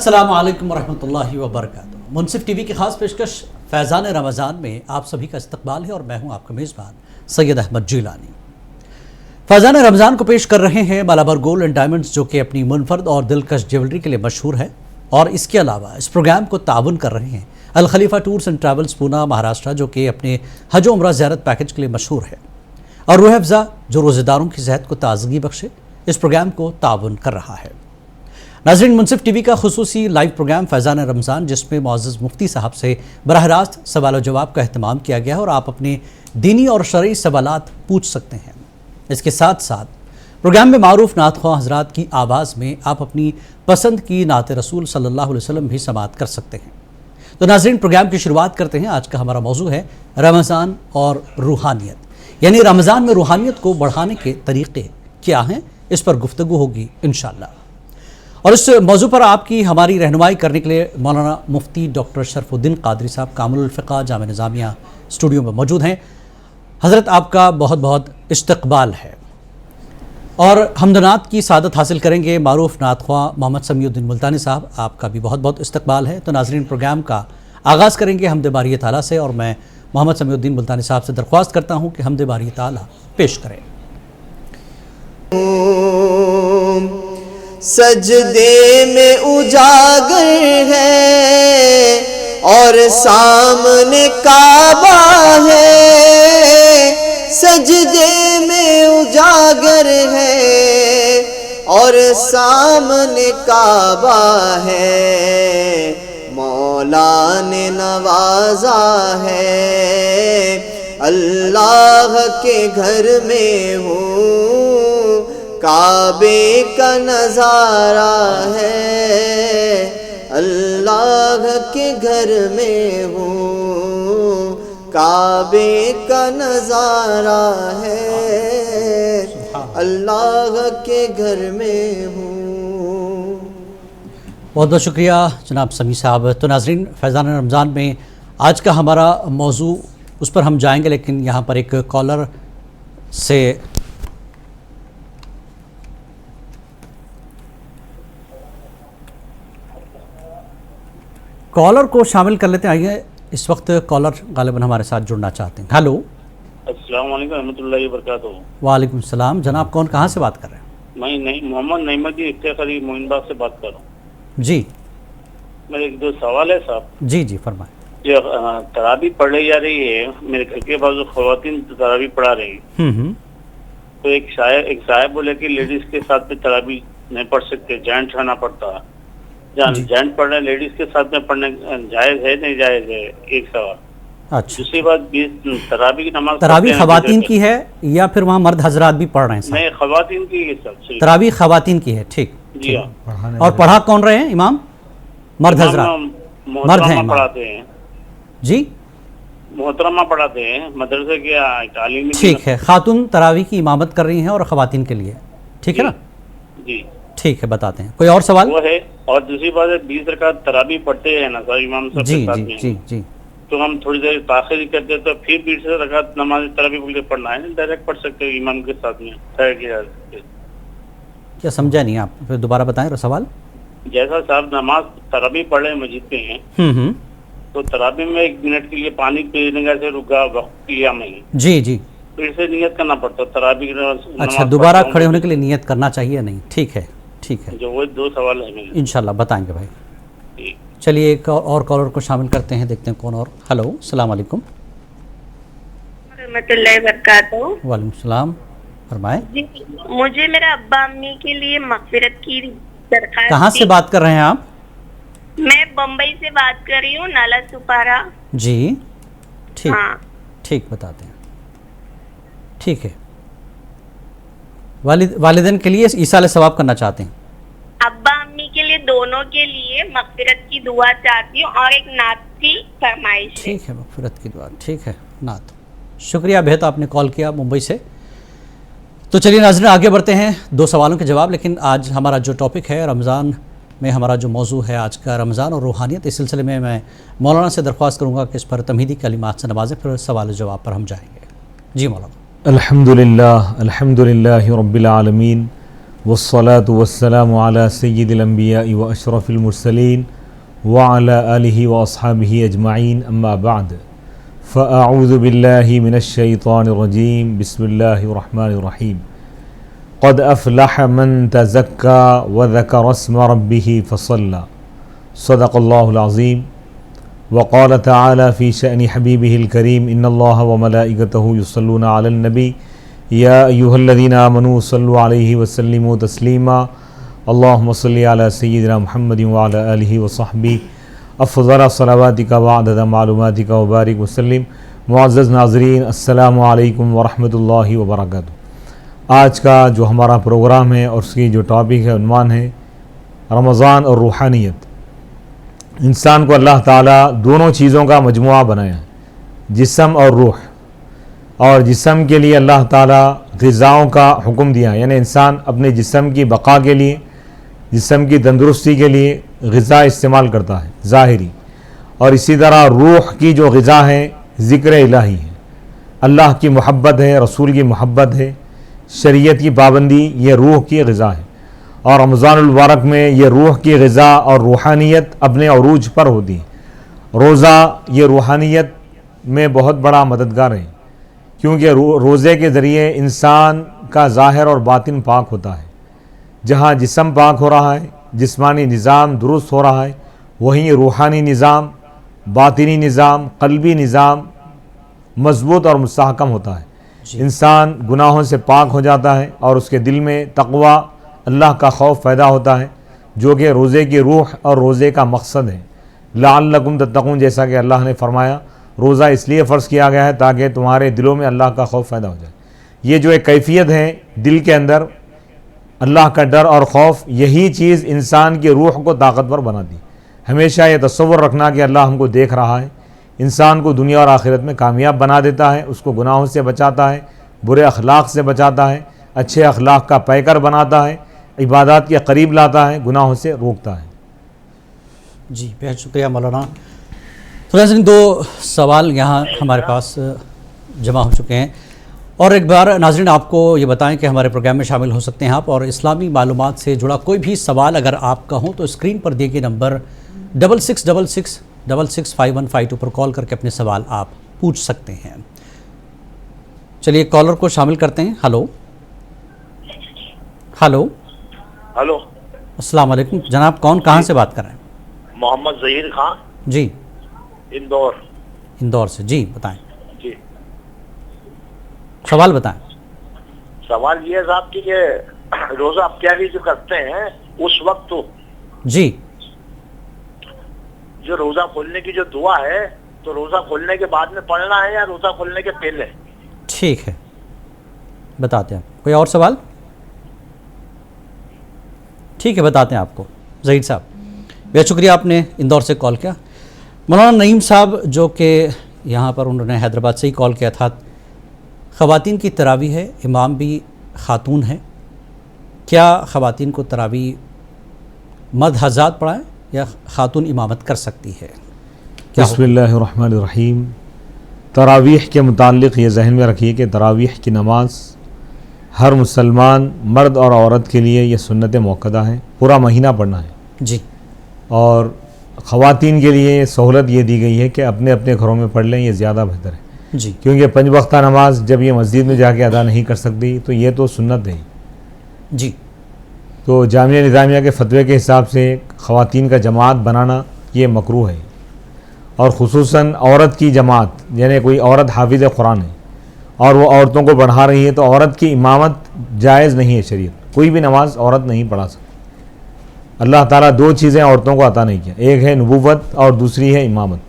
अस्सलामु अलैकुम वरहमतुल्लाहि वबरकातुहू। मुनसिफ टीवी की खास पेशकश फैज़ान रमज़ान में आप सभी का इस्तकबाल है और मैं हूं आपका मेज़बान सैयद अहमद जिलानी। फैज़ान रमज़ान को पेश कर रहे हैं मालाबार गोल्ड एंड डायमंड्स, जो कि अपनी मुनफरद और दिलकश ज्वेलरी के लिए मशहूर है। और इसके अलावा इस प्रोग्राम को ताउन कर रहे हैं Al Khalifa tours and travels Poona Maharashtra, जो कि अपने हज व उम्रा ज़ियारत पैकेज के लिए मशहूर है। और रूह अफ़ज़ा, जो रोज़ेदारों की सेहत को ताज़गी बख्शे, इस प्रोग्राम को ताउन कर रहा है। नाज़रीन, मुनसिफ टीवी का खुसूसी लाइव प्रोग्राम फैज़ान रमज़ान, जिसमें मुअज़्ज़ज़ मुफ्ती साहब से बराह रास्त सवाल और जवाब का अहतमाम किया गया है और आप अपने दीनी और शरई सवालात पूछ सकते हैं। इसके साथ साथ प्रोग्राम में मारूफ नात ख्वाह हज़रात की आवाज़ में आप अपनी पसंद की नात रसूल सल्लल्लाहु अलैहि वसल्लम भी समाअत कर सकते हैं। तो नाज़रीन, प्रोग्राम की शुरुआत करते हैं। आज का हमारा मौजू है रमज़ान और रूहानियत, यानी रमज़ान में रूहानियत को बढ़ाने के तरीक़े क्या हैं, इस पर गुफ्तगू होगी इंशाअल्लाह। और इस मौजू पर आपकी हमारी रहनुमाई करने के लिए मौलाना मुफ्ती डॉक्टर शरफुद्दीन क़ादरी साहब कामिलुल फ़िक़्ह जामिया निज़ामिया स्टूडियो में मौजूद हैं। हज़रत, आपका बहुत बहुत इस्तक़बाल है। और हमदनात की सादत हासिल करेंगे मारूफ नात ख्वाह मोहम्मद समीउद्दीन मुल्तानी साहब, आपका भी बहुत बहुत इस्तक़बाल है। तो नाज़रीन, प्रोग्राम का आगाज़ करेंगे हमद बारी ताला से, और मैं मोहम्मद समीउद्दीन मुल्तानी साहब से दरख्वास्त करता हूँ कि हमद बारी ताला पेश करें। सजदे में उजागर है और सामने काबा है, सजदे में उजागर है और सामने काबा है, मौला ने नवाजा है, अल्लाह के घर में हूँ, काबे का नज़ारा है, अल्लाह के घर में हूँ, काबे का नज़ारा है, अल्लाह के घर में हूँ। बहुत बहुत शुक्रिया जनाब समी साहब। तो नाज़रीन, फैज़ान रमज़ान में आज का हमारा मौजू, उस पर हम जाएंगे, लेकिन यहाँ पर एक कॉलर से कॉलर को शामिल कर लेते हैं। आइए, इस वक्त कॉलर गालिबन हमारे साथ जुड़ना चाहते हैं। हेलो, अस्सलाम वालेकुम रहमतुल्लाहि व बरकातहू। वालेकुम सलाम। जनाब, कौन कहाँ से बात कर रहे हैं? मैं मोहम्मद नईमुद्दीन इफ्तिखारी मोइनबाग से बात कर रहा हूँ जी। मेरे एक दो सवाल है साहब। जी जी, फरमाएं। जो तरावी पढ़ाई जा रही है, मेरे घर के पास खवातीन तरावी पढ़ा रही है, तो एक साहब बोले कि लेडीज के साथ में तरावी नहीं पढ़ सकते, जॉइंट रहना पड़ता है। जॉइंट पढ़ना लेडीज के साथ में पढ़ने जायज है नहीं जायज है? एक सवाल। अच्छा, दूसरी बात, तरावी की नमाज तरावी खवातीन की है या फिर वहाँ मर्द हजरात भी पढ़ रहे हैं? नहीं, खवातीन की है सब। तरावी खवातीन की है, ठीक जी हाँ। और पढ़ा कौन रहे हैं? इमाम मर्द हजरात मर्द हैं, पढ़ाते हैं जी, मोहतरमा पढ़ाते हैं मदरसे के तालीमी। ठीक है, खातून तरावी की इमामत कर रही हैं और खवातीन के लिए, ठीक है ना? जी ठीक है, बताते हैं। कोई और सवाल? वो है। और दूसरी बात है, 20 रकात तरावी पढ़ते हैं ना सर इमाम साहब जी के साथ जी में, जी जी, तो हम थोड़ी देर ताखिर करते तो फिर 20 रकात नमाज तरावी बोल के पढ़ना है, डायरेक्ट पढ़ सकते हैं इमाम के साथ में? क्या समझा नहीं आप, फिर दोबारा बताएं सवाल। जैसा साहब नमाज तरावी पढ़ रहे मस्जिद पे हैं, तो तरावी में 1 मिनट के लिए पानी पीने का से रुका वक्त किया मैं, जी जी, फिर से नियत करना पड़ता तरावी। अच्छा, दोबारा खड़े होने के लिए नियत करना चाहिए नहीं? ठीक है, ठीक है। जो वो 2 सवाल है मेरे, इंशाल्लाह बताएंगे भाई। चलिए, एक और कॉलर को शामिल करते हैं, देखते हैं कौन और। हेलो, अस्सलाम वालेकुम। रहमतुल्लाहि व बरकातहू। वालेकुम सलाम, फरमाएं। जी, मुझे मेरा अब्बा अम्मी के लिए मग़फ़िरत की दरख्वास्त। कहाँ से बात कर रहे हैं आप? मैं बम्बई से बात कर रही हूँ, नाला सुपारा। जी, ठीक। हाँ, ठीक, बताते हैं। ठीक है, वालिदैन के लिए ईसाले सवाब करना चाहते हैं? अब्बा अम्मी के लिए, दोनों के लिए मग़फ़िरत की दुआ चाहती हूँ और एक नात की फरमाइश है। ठीक है, मग़फ़िरत की दुआ, ठीक है, नात। शुक्रिया बेहद, आपने कॉल किया मुंबई से। तो चलिए नाज़रीन, आगे बढ़ते हैं, 2 सवालों के जवाब। लेकिन आज हमारा जो टॉपिक है रमज़ान में, हमारा जो मौजू है आज का रमज़ान और रूहानियत, इस सिलसिले में मैं मौलाना से दरख्वास्त करूँगा कि इस पर तमहीदी कलिमात से नवाजें, फिर सवाल जवाब पर हम जाएंगे। जी मौलाना। अल्हम्दुलिल्लाह अल्हम्दुलिल्लाहि रब्बिल आलमीन والصلاة والسلام على سيد الأنبياء وأشرف المرسلين وعلى آله وأصحابه أجمعين أما بعد فأعوذ بالله من الشيطان الرجيم بسم الله الرحمن الرحيم قد أفلح من تزكى وذكر اسم ربه فصلى صدق الله العظيم وقال تعالى في شأن حبيبه الكريم إن الله وملائكته يصلون على النبي يا أيها الذين آمنوا صلوا عليه وسلموا تسليما اللهم صل على سيدنا محمد وعلى آله وصحبه افضل صلواتك وعدد معلوماتك وبارك وسلم. معزز ناظرین السلام علیکم ورحمۃ اللہ وبرکاتہ. آج کا جو ہمارا پروگرام ہے اور اس کی جو ٹاپک ہے عنوان ہے رمضان اور روحانیت. انسان کو اللہ تعالیٰ دونوں چیزوں کا مجموعہ بنایا ہے, جسم اور روح. اور جسم کے لیے اللہ تعالیٰ غذاؤں کا حکم دیا, یعنی انسان اپنے جسم کی بقا کے لیے, جسم کی تندرستی کے لیے غذا استعمال کرتا ہے ظاہری. اور اسی طرح روح کی جو غذا ہے ذکر الہی ہے, اللہ کی محبت ہے, رسول کی محبت ہے, شریعت کی پابندی, یہ روح کی غذا ہے. اور رمضان المبارک میں یہ روح کی غذا اور روحانیت اپنے عروج پر ہوتی ہے. روزہ یہ روحانیت میں بہت بڑا مددگار ہے, کیونکہ روزے کے ذریعے انسان کا ظاہر اور باطن پاک ہوتا ہے. جہاں جسم پاک ہو رہا ہے, جسمانی نظام درست ہو رہا ہے, وہیں روحانی نظام, باطنی نظام, قلبی نظام مضبوط اور مستحکم ہوتا ہے. انسان گناہوں سے پاک ہو جاتا ہے اور اس کے دل میں تقوی, اللہ کا خوف پیدا ہوتا ہے, جو کہ روزے کی روح اور روزے کا مقصد ہے. لعلکم تتقون, جیسا کہ اللہ نے فرمایا روزہ اس لیے فرض کیا گیا ہے تاکہ تمہارے دلوں میں اللہ کا خوف پیدا ہو جائے. یہ جو ایک کیفیت ہے دل کے اندر اللہ کا ڈر اور خوف, یہی چیز انسان کی روح کو طاقتور بناتی. ہمیشہ یہ تصور رکھنا کہ اللہ ہم کو دیکھ رہا ہے, انسان کو دنیا اور آخرت میں کامیاب بنا دیتا ہے, اس کو گناہوں سے بچاتا ہے, برے اخلاق سے بچاتا ہے, اچھے اخلاق کا پیکر بناتا ہے, عبادات کے قریب لاتا ہے, گناہوں سے روکتا ہے. جی بہت شکریہ مولانا. تو ناظرین دو سوال یہاں ہمارے پاس جمع ہو چکے ہیں, اور ایک بار ناظرین آپ کو یہ بتائیں کہ ہمارے پروگرام میں شامل ہو سکتے ہیں آپ, اور اسلامی معلومات سے جڑا کوئی بھی سوال اگر آپ کا ہو تو اسکرین پر دیے گئے نمبر 6666665152 پر کال کر کے اپنے سوال آپ پوچھ سکتے ہیں. چلیے کالر کو شامل کرتے ہیں. ہلو ہلو ہلو السلام علیکم جناب, کون کہاں سے بات کر رہے ہیں؟ محمد ظہیر خان, جی اندور سے. جی بتائیں, جی سوال بتائیں. سوال یہ ہے صاحب کہ روزہ آپ کیا جو کرتے ہیں اس وقت تو جی جو روزہ کھولنے کی جو دعا ہے تو روزہ کھولنے کے بعد میں پڑھنا ہے یا روزہ کھولنے کے پہلے؟ ٹھیک ہے بتاتے ہیں. کوئی اور سوال؟ ٹھیک ہے بتاتے ہیں آپ کو. ظہیر صاحب بہت شکریہ, آپ نے اندور سے کال کیا. مولانا نعیم صاحب جو کہ یہاں پر انہوں نے حیدرآباد سے ہی کال کیا تھا, خواتین کی تراویح ہے, امام بھی خاتون ہے, کیا خواتین کو تراویح مرد حضرات پڑھائیں یا خاتون امامت کر سکتی ہے؟ بسم اللہ الرحمن الرحیم. تراویح کے متعلق یہ ذہن میں رکھیے کہ تراویح کی نماز ہر مسلمان مرد اور عورت کے لیے یہ سنت موقدہ ہے, پورا مہینہ پڑھنا ہے. جی, اور خواتین کے لیے سہولت یہ دی گئی ہے کہ اپنے اپنے گھروں میں پڑھ لیں, یہ زیادہ بہتر ہے. جی کیونکہ 5 وقتہ نماز جب یہ مسجد میں جا کے ادا نہیں کر سکتی تو یہ تو سنت ہے. جی تو جامعہ نظامیہ کے فتوے کے حساب سے خواتین کا جماعت بنانا یہ مکروہ ہے, اور خصوصاً عورت کی جماعت, یعنی کوئی عورت حافظ قرآن ہے اور وہ عورتوں کو پڑھا رہی ہے تو عورت کی امامت جائز نہیں ہے. شریعت کوئی بھی نماز عورت نہیں پڑھا سکتی. اللہ تعالیٰ 2 چیزیں عورتوں کو عطا نہیں کیا, ایک ہے نبوت اور دوسری ہے امامت,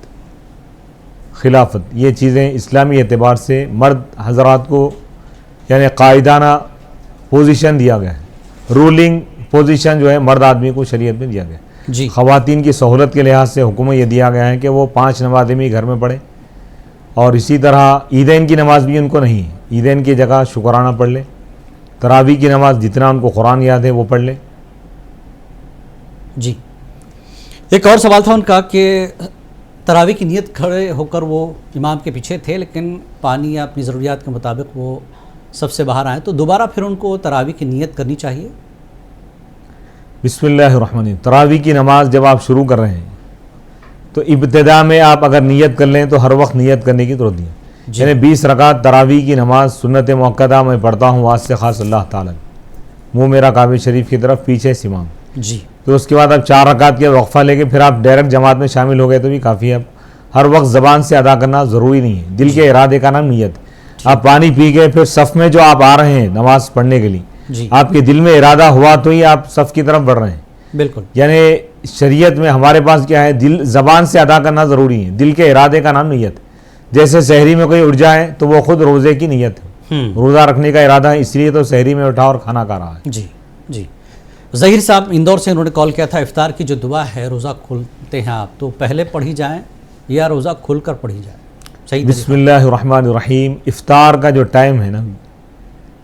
خلافت. یہ چیزیں اسلامی اعتبار سے مرد حضرات کو یعنی قائدانہ پوزیشن دیا گیا ہے, رولنگ پوزیشن جو ہے مرد آدمی کو شریعت میں دیا گیا ہے. جی خواتین کی سہولت کے لحاظ سے حکم یہ دیا گیا ہے کہ وہ 5 نمازیں بھی گھر میں پڑھیں, اور اسی طرح عیدین کی نماز بھی ان کو نہیں ہے, عیدین کی جگہ شکرانہ پڑھ لیں. تراویح کی نماز جتنا ان کو قرآن یاد ہے وہ پڑھ لیں. جی ایک اور سوال تھا ان کا کہ تراویح کی نیت کھڑے ہو کر وہ امام کے پیچھے تھے, لیکن پانی یا اپنی ضروریات کے مطابق وہ سب سے باہر آئے, تو دوبارہ پھر ان کو تراویح کی نیت کرنی چاہیے؟ बिस्मिल्लाहिर्रहमानिर्रहीम। तरावी की नमाज जब आप शुरू कर रहे हैं तो इब्तिदा में आप अगर नियत कर लें तो हर वक्त नियत करने की ज़रूरत नहीं है। यानी 20 रकात तरावी की नमाज सुन्नत मुअक्कदा मैं पढ़ता हूँ वास से ख़ास अल्लाह ताला, मुँह मेरा काबे शरीफ की तरफ, पीछे सिमाम जी। तो उसके बाद आप 4 रकात के वक्फ़ा लेके फिर आप डायरेक्ट जमात में शामिल हो गए तो भी काफ़ी है। हर वक्त ज़बान से अदा करना ज़रूरी नहीं है, दिल के इरादे का नाम नियत। आप पानी पी गए, फिर सफ़ में जो आप आ रहे हैं नमाज पढ़ने के लिए, जी। आपके दिल में इरादा हुआ तो ही आप सफ़ की तरफ बढ़ रहे हैं। बिल्कुल। यानी शरीयत में हमारे पास क्या है, दिल ज़बान से अदा करना ज़रूरी है, दिल के इरादे का नाम नियत। जैसे सहरी में कोई उठ जाए तो वो खुद रोज़े की नियत है, रोज़ा रखने का इरादा है, इसलिए तो सहरी में उठा और खाना खा रहा है। जी जी। ज़हीर साहब इंदौर से उन्होंने कॉल किया था, इफ्तार की जो दुआ है रोज़ा खोलते हैं आप तो पहले पढ़ी जाए या रोज़ा खोल कर पढ़ी जाए, सही? बिस्मिल्लाहिर्रहमानिर्रहीम। इफ्तार का जो टाइम है ना,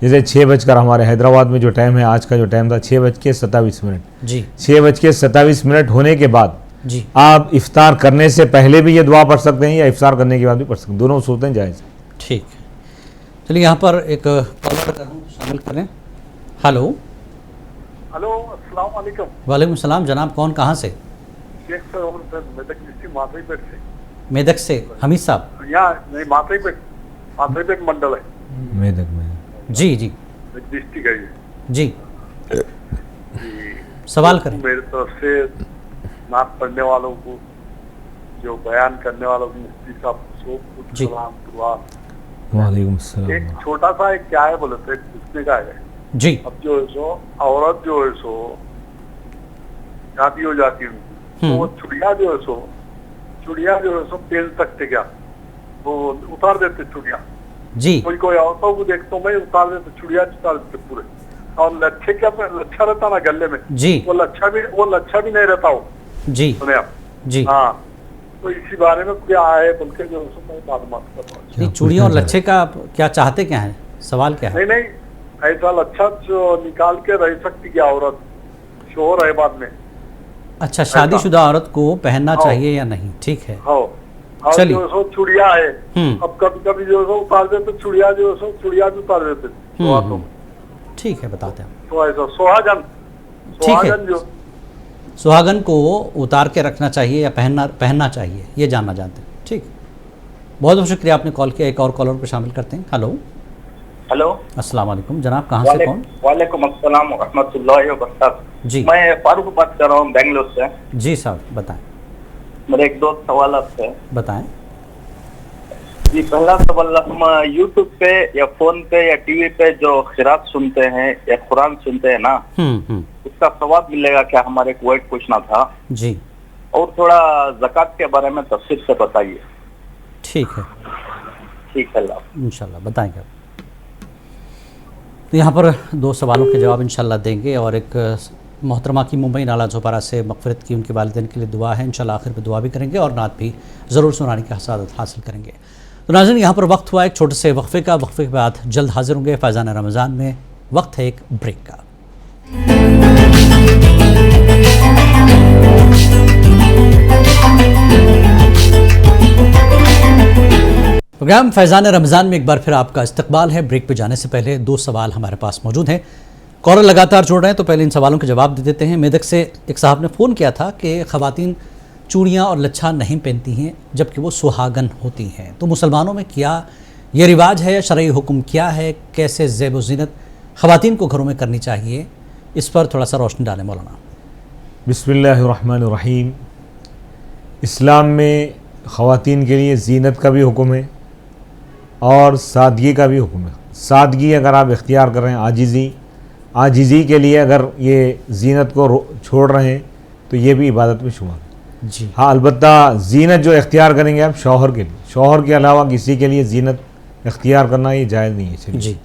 जैसे 6 बजकर हमारे हैदराबाद में जो टाइम है, आज का जो टाइम था 6:27 जी। 6:27 होने के बाद जी आप इफ्तार करने से पहले भी ये दुआ पढ़ सकते हैं या इफ्तार करने के बाद भी पढ़ सकते हैं, दोनों सूरतें जायज़ हैं। ठीक है, चलिए यहाँ पर एक कॉलर शामिल करें। हेलो। हेलो, अस्सलाम वालेकुम। वालेकुम सलाम जनाब, कौन कहाँ से? शेख सर मेदक डिस्ट्रिक्ट माथुरीपेट से। मेदक से हमीद साहब? यहाँ नहीं, माथुरीपेट मंडल है। मेदक में जी जी डिस्ट्रिक्ट है ये। जी, जी। सवाल करें। मेरी तरफ से नात पढ़ने वालों को, जो बयान करने वालों को, मुफ्ती साहब को जी। सलाम दुआ। वालेकुम अस्सलाम। एक छोटा सा एक क्या है बोले थे, पूछने का है। जी। अब जो है सो औरत जो है सो शादी हो जाती है उनकी, तो वो चुड़िया जो है सो पहन सकते क्या? वो उतार देते चुड़िया। जी कोई औरतों को देखता हूँ मैं, उतार देते चुड़िया, उतार देते पूरे। और लच्छे क्या, लच्छा रहता ना गले में, जी। वो लच्छा भी नहीं रहता वो, जी सुने आप? जी। हाँ, तो इसी बारे में क्या है बोल के जो मैं मालूमात कर रहा हूँ। नहीं, चूड़ियों और लच्छे का आप क्या चाहते क्या है, सवाल क्या है? नहीं, ऐसा लच्छा जो निकाल के रह सकती क्या औरत, शोहर है बाद में? अच्छा, शादीशुदा औरत को पहनना चाहिए या नहीं? ठीक है, हाँ। और चलिए। जो सो चुड़िया है, अब कभी कभी जो सो उतार देते चुड़िया, जो सो चुड़िया भी उतार देते हाथों में। ठीक है, बताते हैं। तो ऐसा सुहागन जो सुहागन को उतार के रखना चाहिए या पहनना चाहिए, ये जानना चाहते हैं। ठीक, बहुत बहुत शुक्रिया, आपने कॉल किया। एक और कॉलर को शामिल करते हैं। हेलो। हेलो, अस्सलाम वालेकुम जनाब, कहाँ से कौन? वालेकुम अस्सलाम व रहमतुल्लाहि व बरकातहू। जी। मैं फारूक बात कर रहा हूँ बेंगलोर से। जी साहब, बताएं। मेरे एक दो सवाल है। बताएं। जी, पहला सवाल, हम यूट्यूब पे या फोन पे या टीवी पे जो खिरात सुनते हैं या कुरान सुनते हैं ना, उसका सवाब मिलेगा क्या? हमारे को एक पूछना था जी। और थोड़ा ज़कात के बारे में तफसील से बताइए। ठीक है, ठीक है, अल्लाह इंशाल्लाह बताएंगे। तो यहाँ पर 2 सवालों के जवाब इंशाल्लाह देंगे और एक मोहतरमा की मुंबई नाला झोपारा से मग़फ़िरत की उनके वालिदैन के लिए दुआ है, इंशाल्लाह आखिर में दुआ भी करेंगे और नात भी ज़रूर सुनाने की सआदत हासिल करेंगे। तो नाज़रीन, यहाँ पर वक्त हुआ एक छोटे से वक्फ़े का। वक्फ़े के बाद जल्द हाजिर होंगे फैज़ान रमज़ान में। वक्त है एक ब्रेक का। प्रोग्राम फैज़ान रमज़ान में एक बार फिर आपका इस्तकबाल है। ब्रेक पे जाने से पहले 2 सवाल हमारे पास मौजूद हैं। कॉलर लगातार जोड़ रहे हैं, तो पहले इन सवालों के जवाब दे देते हैं। मेदक से एक साहब ने फ़ोन किया था कि ख़वातीन चूड़ियाँ और लच्छा नहीं पहनती हैं जबकि वो सुहागन होती हैं, तो मुसलमानों में क्या ये रिवाज है, शरई हुक्म क्या है, कैसे ज़ेब व ज़ीनत ख़वातीन को घरों में करनी चाहिए, इस पर थोड़ा सा रोशनी डालें मौलाना। बिस्मिल्लाहिर्रहमानिर्रहीम। इस्लाम में ख़वातीन के लिए ज़ीनत का भी हुक्म है और सादगी का भी हुक्म है। सादगी अगर आप इख्तियार कर रहे हैं, आजिज़ी के लिए अगर ये ज़ीनत को छोड़ रहे हैं तो ये भी इबादत में शुमार है। जी हाँ, अलबत्ता ज़ीनत जो इख्तियार करेंगे आप शौहर के लिए, शौहर के अलावा किसी के लिए ज़ीनत इख्तियार करना ये जायज़ नहीं है। चलिए जी।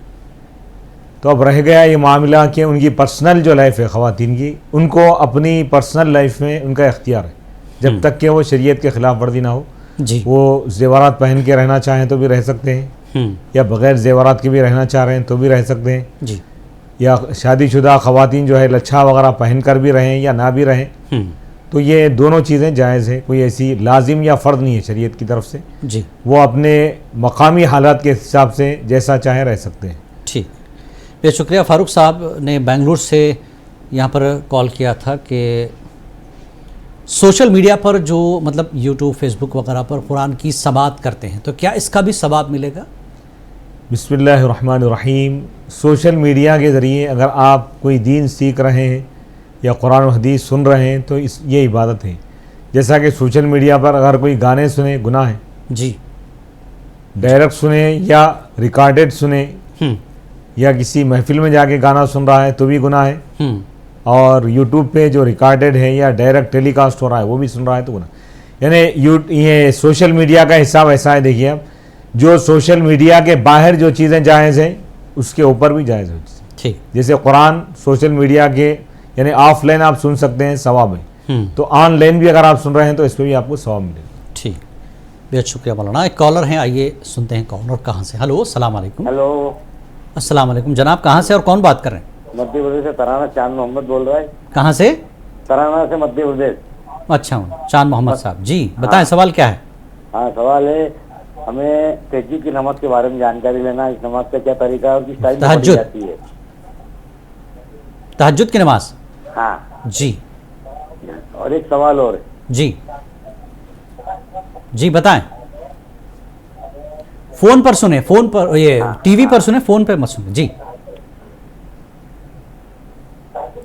तो अब रह गया ये मामला कि उनकी पर्सनल जो लाइफ है ख़वातीन की, उनको अपनी पर्सनल लाइफ में उनका इख्तियार है, जब तक कि वो शरीयत के ख़िलाफ़ वर्जी ना हो। जी। वो ज़ेवरात पहन के रहना चाहें तो भी रह सकते हैं, या बग़ैर ज़ेवरात के भी रहना चाह रहे हैं तो भी रह सकते हैं। जी। या शादीशुदा ख़वातीन जो है लच्छा वगैरह पहन कर भी रहें या ना भी रहें, तो ये दोनों चीज़ें जायज़ है। कोई ऐसी लाजिम या फ़र्ज़ नहीं है शरीयत की तरफ से। जी। वो अपने मकामी हालात के हिसाब से जैसा चाहें रह सकते हैं। ठीक, बहुत शुक्रिया। फ़ारूक साहब ने बेंगलुरु से यहाँ पर कॉल किया था कि सोशल मीडिया पर जो मतलब यूट्यूब फेसबुक वगैरह पर कुरान की समाअत करते हैं तो क्या इसका भी सवाब मिलेगा? बिस्मिल्लाहिर्रहमानिर्रहीम। सोशल मीडिया के ज़रिए अगर आप कोई दीन सीख रहे हैं या कुरान और हदीस सुन रहे हैं तो ये इबादत है। जैसा कि सोशल मीडिया पर अगर कोई गाने सुने गुनाह है जी, डायरेक्ट सुने या रिकॉर्डेड सुने या किसी महफिल में जाके गाना सुन रहा है तो भी गुनाह है, और यूट्यूब पे जो रिकॉर्डेड है या डायरेक्ट टेलीकास्ट हो रहा है वो भी सुन रहा है तो गुनाह। यानी ये सोशल मीडिया का हिसाब ऐसा है, देखिए आप, जो सोशल मीडिया के बाहर जो चीज़ें जायज़ हैं उसके ऊपर भी जायज़ है। ठीक, जैसे कुरान सोशल मीडिया के यानी ऑफलाइन आप सुन सकते हैं, सवाब है, तो ऑनलाइन भी अगर आप सुन रहे हैं तो इस पर भी आपको सवाब मिलेगा। ठीक, बेहद शुक्रिया मौलाना। एक कॉलर हैं, आइए सुनते हैं कौन और कहाँ से। हेलो, अस्सलाम वालेकुम। हेलो, अस्सलाम वालेकुम जनाब, कहाँ से और कौन बात कर रहे हैं? मध्य प्रदेश से तराना चांद मोहम्मद बोल रहा है। कहाँ से? तराना से मध्य प्रदेश। अच्छा, चांद मोहम्मद साहब जी, बताएं सवाल क्या है? हाँ, सवाल है हमें तहज्जुद की नमाज के बारे में जानकारी लेना। इस नमाज का क्या तरीका है और किस टाइम में पढ़ी जाती है? तहज्जुद की नमाज? हाँ जी। और एक सवाल और जी जी बताएं। फोन पर सुने, फोन पर, ये टीवी पर सुने, फोन पर मत सुने जी।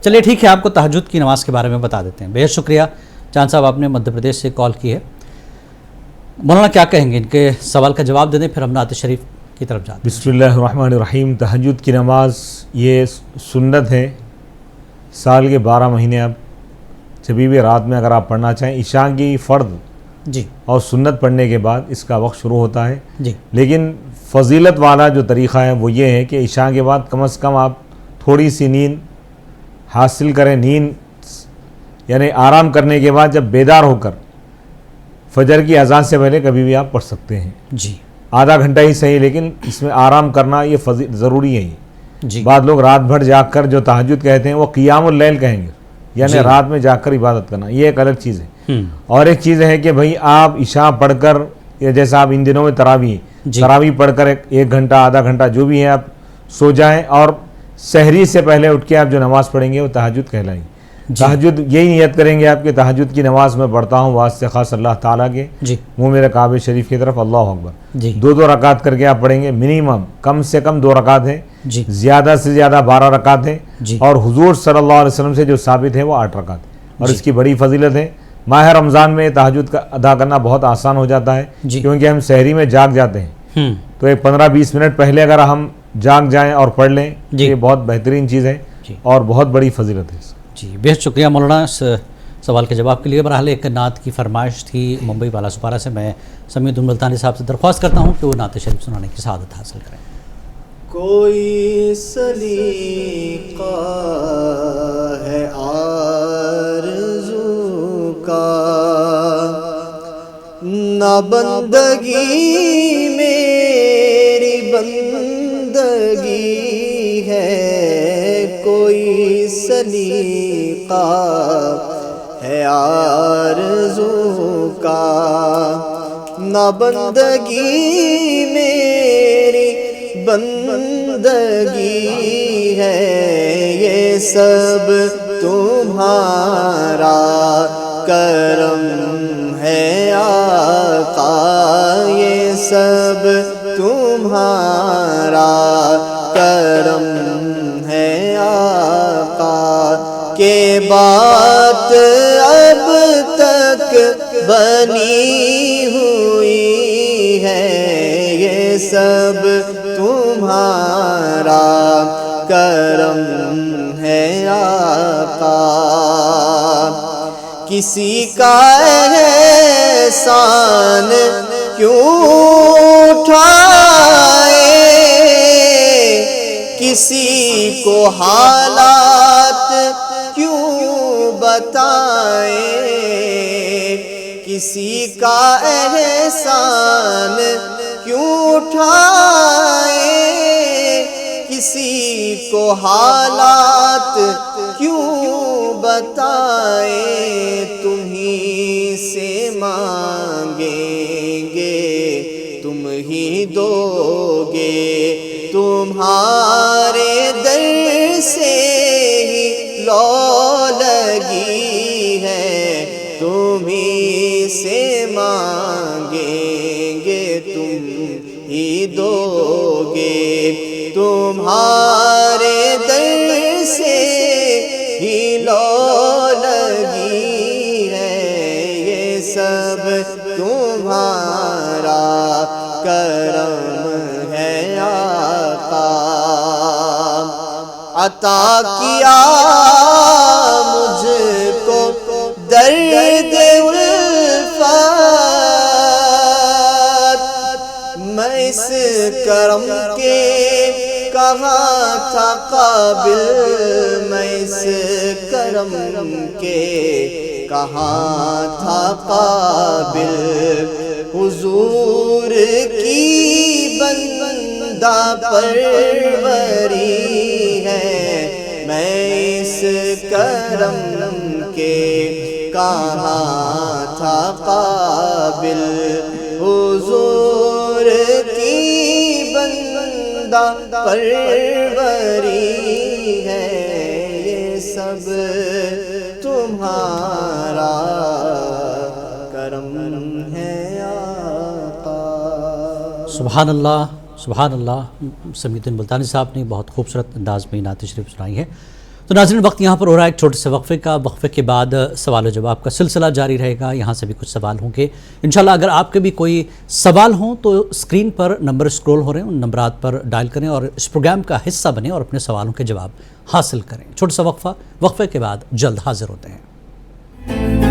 चलिए ठीक है, आपको तहज्जुद की नमाज के बारे में बता देते हैं। बेहद शुक्रिया चांद साहब, आपने मध्य प्रदेश से कॉल की है। मौलाना क्या कहेंगे, इनके सवाल का जवाब दे दें फिर हम नात शरीफ की तरफ जाते हैं। बिस्मिल्लाहिर्रहमानिर्रहीम। तहज्जुद की नमाज ये सुन्नत है। साल के 12 महीने आप जब भी रात में अगर आप पढ़ना चाहें, इशा की फ़र्द जी और सुन्नत पढ़ने के बाद इसका वक्त शुरू होता है जी। लेकिन फजीलत वाला जो तरीक़ा है वो ये है कि इशा के बाद कम से कम आप थोड़ी सी नींद हासिल करें। नींद यानी आराम करने के बाद जब बेदार होकर फजर की अज़ान से पहले कभी भी आप पढ़ सकते हैं जी। आधा घंटा ही सही, लेकिन इसमें आराम करना ये ज़रूरी है जी। बाद लोग रात भर जाग कर जो तहज्जुद कहते हैं वो क़ियामुल लैल कहेंगे, यानी रात में जाकर इबादत करना, ये एक अलग चीज़ है। और एक चीज़ है कि भाई आप इशा पढ़कर, या जैसा आप इन दिनों में तरावी पढ़कर एक घंटा आधा घंटा जो भी है आप सो जाएं, और सहरी से पहले उठ के आप जो नमाज़ पढ़ेंगे वो तहज्जुद कहलाएगी। तहज्जुद यही नियत करेंगे आपके तहज्जुद की नमाज में पढ़ता हूँ वास्ते ख़ास अल्लाह ताला के, मुँह मेरे काबे शरीफ की तरफ, अल्लाह अकबर। 2-2 रकात करके आप पढ़ेंगे। मिनिमम कम से कम 2 रकात है, ज़्यादा से ज़्यादा 12 रकात है, और हुजूर सल्लल्लाहु अलैहि वसल्लम से जो साबित है वो 8 रकात है, और इसकी बड़ी फजीलत है। माह रमज़ान में तहज्जुद का अदा करना बहुत आसान हो जाता है क्योंकि हम सहरी में जाग जाते हैं, तो एक 15-20 मिनट पहले अगर हम जाग जाएं और पढ़ लें ये बहुत बेहतरीन चीज़ है और बहुत बड़ी फजीलत है जी। बेहद शुक्रिया मौलाना इस सवाल के जवाब के लिए। बहरहाल एक नात की फरमाइश थी मुंबई वाला सुपारा से। मैं समीउद्दीन मुल्तानी साहब से दरख्वास्त करता हूँ कि वो नात शरीफ सुनाने की सआदत हासिल करें। कोई सलीका है आरज़ू का, ना बंदगी मेरी बंदगी है। कोई सलीका है आरज़ू का, ना बंदगी मेरी बंदगी है। ये सब तुम्हारा करम है आका, ये सब तुम्हारा करम है आका। के बात अब तक बनी हुई है, ये सब तुम्हारा करम है आका। किसी का एहसान क्यों उठाए, किसी को हालात क्यों बताए। किसी का एहसान क्यों उठाए, किसी को हालात क्यों बताए। तुम्हीं से मांगेंगे तुम ही दोगे, तुम्हारे दर से ही لو لگی ہے، تمہیں سے مانگیں گے تم ہی دو گے، تمہارے در سے ہی لو لگی ہے، یہ سب تمہارا کرم ہے آقا، عطا کیا مجھ کو درد الفت، میں اس کرم کے کہاں تھا قابل، میں اس کرم کے کہاں تھا قابل، حضور کی بندہ پروری ہے، میں اس کرم کے کہاں تھا قابل، حضور کی بندہ پروری ہے، یہ سب تمہارا کرم ہے آقا۔ سبحان اللہ، سبحان اللہ۔ سمیع الدین ملتانی صاحب نے بہت خوبصورت انداز میں نعت شریف سنائی ہے۔ تو ناظرین، وقت یہاں پر ہو رہا ہے ایک چھوٹے سے وقفے کا۔ وقفے کے بعد سوال و جواب کا سلسلہ جاری رہے گا، یہاں سے بھی کچھ سوال ہوں گے انشاءاللہ۔ اگر آپ کے بھی کوئی سوال ہوں تو اسکرین پر نمبر اسکرول ہو رہے ہیں، ان نمبرات پر ڈائل کریں اور اس پروگرام کا حصہ بنیں اور اپنے سوالوں کے جواب حاصل کریں۔ چھوٹا سا وقفہ، وقفے کے بعد جلد حاضر ہوتے ہیں۔